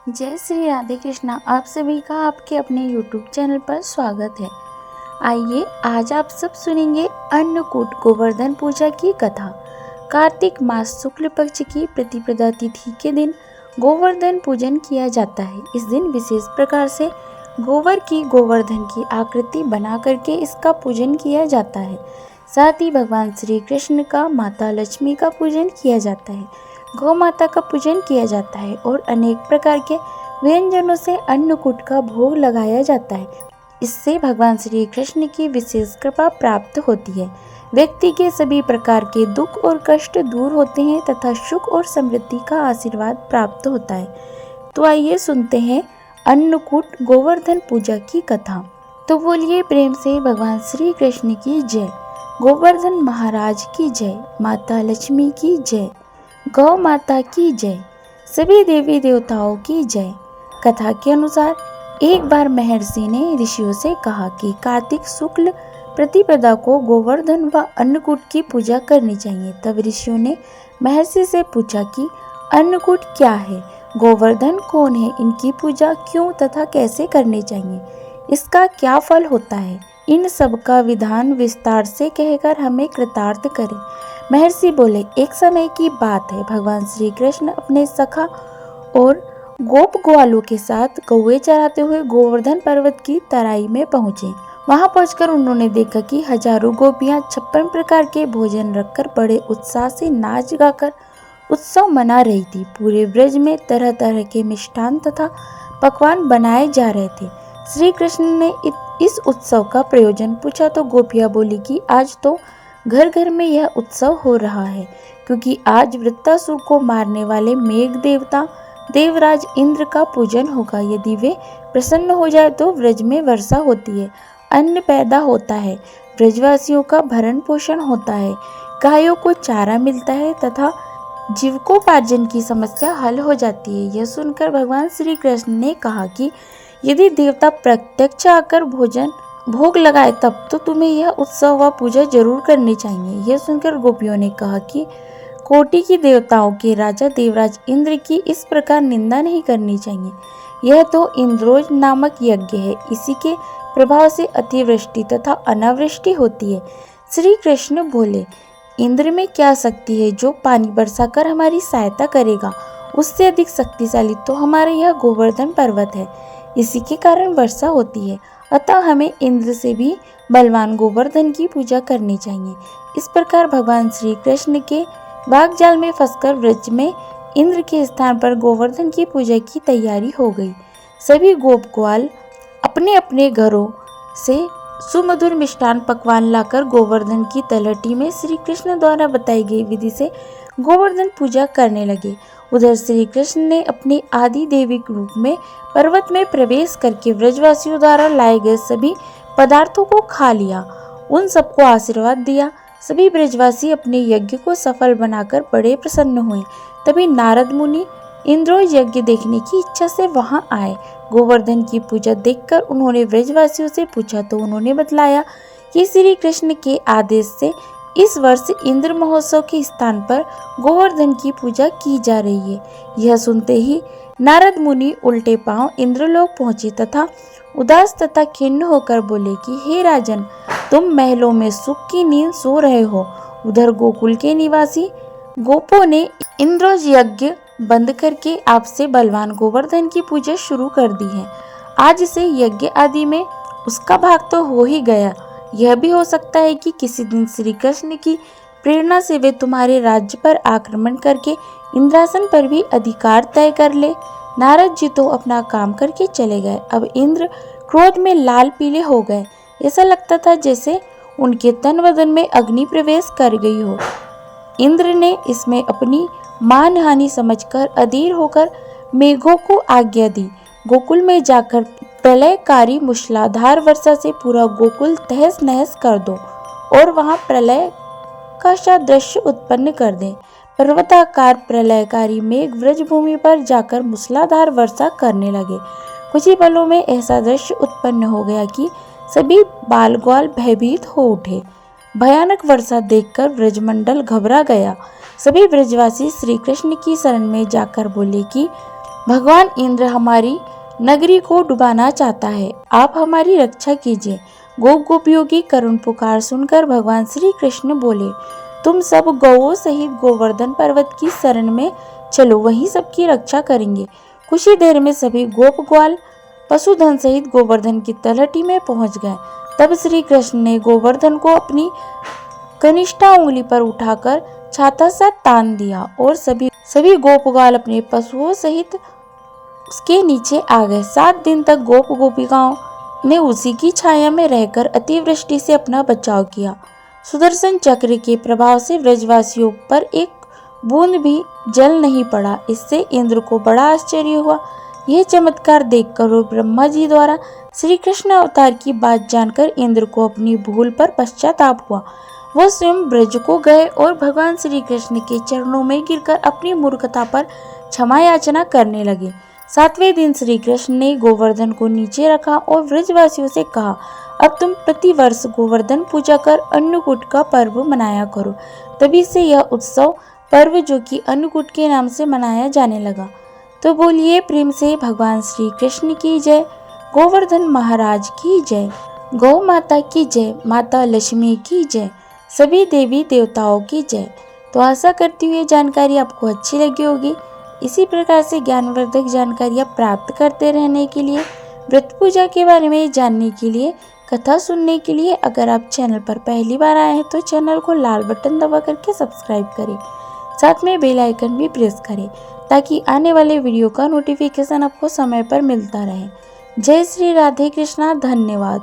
जय श्री राधे कृष्णा। आप सभी का आपके अपने YouTube चैनल पर स्वागत है। आइए आज आप सब सुनेंगे अन्नकूट गोवर्धन पूजा की कथा। कार्तिक मास शुक्ल पक्ष की प्रतिपदा तिथि के दिन गोवर्धन पूजन किया जाता है। इस दिन विशेष प्रकार से गोबर की गोवर्धन की आकृति बना करके इसका पूजन किया जाता है। साथ ही भगवान श्री कृष्ण का माता लक्ष्मी का पूजन किया जाता है, गौ माता का पूजन किया जाता है और अनेक प्रकार के व्यंजनों से अन्नकूट का भोग लगाया जाता है। इससे भगवान श्री कृष्ण की विशेष कृपा प्राप्त होती है। व्यक्ति के सभी प्रकार के दुख और कष्ट दूर होते हैं तथा सुख और समृद्धि का आशीर्वाद प्राप्त होता है। तो आइए सुनते हैं अन्नकूट गोवर्धन पूजा की कथा। तो बोलिए प्रेम से भगवान श्री कृष्ण की जय, गोवर्धन महाराज की जय, माता लक्ष्मी की जय, गौ माता की जय, सभी देवी देवताओं की जय। कथा के अनुसार एक बार महर्षि ने ऋषियों से कहा कि कार्तिक शुक्ल प्रतिपदा को गोवर्धन व अन्नकूट की पूजा करनी चाहिए। तब ऋषियों ने महर्षि से पूछा कि अन्नकूट क्या है, गोवर्धन कौन है, इनकी पूजा क्यों तथा कैसे करनी चाहिए, इसका क्या फल होता है, इन सब का विधान विस्तार से कहकर हमें कृतार्थ करें। महर्षि बोले, एक समय की बात है, भगवान श्री कृष्ण अपने सखा और गोप ग्वालों के साथ कौवे चराते हुए गोवर्धन पर्वत की तराई में पहुंचे। वहां पहुंचकर उन्होंने देखा कि हजारों गोपियां 56 प्रकार के भोजन रखकर बड़े उत्साह से नाच गाकर उत्सव मना रही थी। पूरे ब्रज में तरह तरह के मिष्ठान तथा पकवान बनाए जा रहे थे। श्री कृष्ण ने इस उत्सव का प्रयोजन पूछा तो गोपियां बोली कि आज तो घर घर में यह उत्सव हो रहा है, क्योंकि आज वृत्तासुर को मारने वाले मेघ देवता देवराज इंद्र का पूजन होगा। यदि वे प्रसन्न हो जाए तो ब्रज में वर्षा होती है, अन्न पैदा होता है, ब्रजवासियों का भरण पोषण होता है, गायों को चारा मिलता है तथा जीविकोपार्जन की समस्या हल हो जाती है। यह सुनकर भगवान श्री कृष्ण ने कहा कि यदि देवता प्रत्यक्ष आकर भोग लगाए तब तो तुम्हें यह उत्सव व पूजा जरूर करनी चाहिए। यह सुनकर गोपियों ने कहा कि कोटि की देवताओं के राजा देवराज इंद्र की इस प्रकार निंदा नहीं करनी चाहिए। यह तो इंद्रोज नामक यज्ञ है, इसी के प्रभाव से अतिवृष्टि तथा अनावृष्टि होती है। श्री कृष्ण बोले, इंद्र में क्या शक्ति है जो पानी बरसाकर हमारी सहायता करेगा, उससे अधिक शक्तिशाली तो हमारे यह गोवर्धन पर्वत है, इसी के कारण वर्षा होती है। अतः हमें इंद्र से भी बलवान गोवर्धन की पूजा करनी चाहिए। इस प्रकार भगवान श्री कृष्ण के बागजाल में फंसकर व्रज में इंद्र के स्थान पर गोवर्धन की पूजा की तैयारी हो गई। सभी गोप ग्वाल अपने अपने घरों से सुमधुर मिष्ठान पकवान लाकर गोवर्धन की तलहटी में श्री कृष्ण द्वारा बताई गई विधि से गोवर्धन पूजा करने लगे। उधर श्री कृष्ण ने अपने आदि देविक रूप में पर्वत में प्रवेश करके व्रजवासियों द्वारा लाए गए सभी पदार्थों को खा लिया, उन सबको आशीर्वाद दिया। सभी ब्रजवासी अपने यज्ञ को सफल बनाकर बड़े प्रसन्न हुए। तभी नारद मुनि इंद्रो यज्ञ देखने की इच्छा से वहां आए। गोवर्धन की पूजा देखकर उन्होंने ब्रजवासियों से पूछा तो उन्होंने बतलाया कि श्री कृष्ण के आदेश से इस वर्ष इंद्र महोत्सव के स्थान पर गोवर्धन की पूजा की जा रही है। यह सुनते ही नारद मुनि उल्टे पांव इंद्रलोक पहुंचे तथा उदास तथा खिन्न होकर बोले कि हे राजन, तुम महलों में सुख की नींद सो रहे हो। उधर गोकुल के निवासी गोपों ने इंद्रोज यज्ञ बंद करके आपसे बलवान गोवर्धन की पूजा शुरू कर दी है। आज से यज्ञ आदि में उसका भाग तो हो ही गया। यह भी हो सकता है कि किसी दिन श्री कृष्ण की प्रेरणा से वे तुम्हारे राज्य पर आक्रमण करके इंद्रासन पर भी अधिकार तय कर ले। नारद जी तो अपना काम करके चले गए। अब इंद्र क्रोध में लाल पीले हो गए। ऐसा लगता था जैसे उनके तन बदन में अग्नि प्रवेश कर गई हो। इंद्र ने इसमें अपनी मानहानि समझकर अधीर होकर मेघों को आज्ञा दी, गोकुल में जाकर प्रलयकारी मूसलाधार वर्षा से पूरा गोकुल तहस नहस कर दो और वहां प्रलय का सा दृश्य उत्पन्न कर दें। पर्वताकार प्रलयकारी मेघ व्रज भूमि पर जाकर मूसलाधार वर्षा करने लगे। कुछ ही पलों में ऐसा दृश्य उत्पन्न हो गया कि सभी बाल ग्वाल भयभीत हो उठे। भयानक वर्षा देखकर ब्रजमंडल घबरा गया। सभी ब्रजवासी श्री कृष्ण की शरण में जाकर बोले कि भगवान इंद्र हमारी नगरी को डुबाना चाहता है, आप हमारी रक्षा कीजिए। गोप गोपियों की करुण पुकार सुनकर भगवान श्री कृष्ण बोले, तुम सब गौओं सहित गोवर्धन पर्वत की शरण में चलो, वहीं सबकी रक्षा करेंगे। कुछ ही देर में सभी गोप ग्वाल पशुधन सहित गोवर्धन की तलहटी में पहुंच गए। तब श्री कृष्ण ने गोवर्धन को अपनी कनिष्ठा उंगली पर उठाकर छाता सा तान दिया और सभी गोपगाल अपने पशुओं सहित उसके नीचे आ गए। 7 दिन तक गोप गोपिकाओं ने उसी की छाया में रहकर अतिवृष्टि से अपना बचाव किया। सुदर्शन चक्र के प्रभाव से ब्रजवासियों पर एक बूंद भी जल नहीं पड़ा। इससे इंद्र को बड़ा आश्चर्य हुआ। यह चमत्कार देखकर और ब्रह्मा जी द्वारा श्री कृष्ण अवतार की बात जानकर इंद्र को अपनी भूल पर पश्चाताप हुआ। वो स्वयं ब्रज को गए और भगवान श्री कृष्ण के चरणों में गिरकर अपनी मूर्खता पर क्षमा याचना करने लगे। 7वें दिन श्री कृष्ण ने गोवर्धन को नीचे रखा और ब्रजवासियों से कहा, अब तुम प्रतिवर्ष गोवर्धन पूजा कर अन्नकूट का पर्व मनाया करो। तभी से यह उत्सव पर्व जो कि अन्नकूट के नाम से मनाया जाने लगा। तो बोलिए प्रेम से भगवान श्री कृष्ण की जय, गोवर्धन महाराज की जय, गौ माता की जय, माता लक्ष्मी की जय, सभी देवी देवताओं की जय। तो आशा करती हूँ ये जानकारी आपको अच्छी लगी होगी। इसी प्रकार से ज्ञानवर्धक जानकारियाँ प्राप्त करते रहने के लिए, व्रत पूजा के बारे में जानने के लिए, कथा सुनने के लिए अगर आप चैनल पर पहली बार आए हैं तो चैनल को लाल बटन दबा करके सब्सक्राइब करें, साथ में बेल आइकन भी प्रेस करें ताकि आने वाले वीडियो का नोटिफिकेशन आपको समय पर मिलता रहे। जय श्री राधे कृष्णा, धन्यवाद।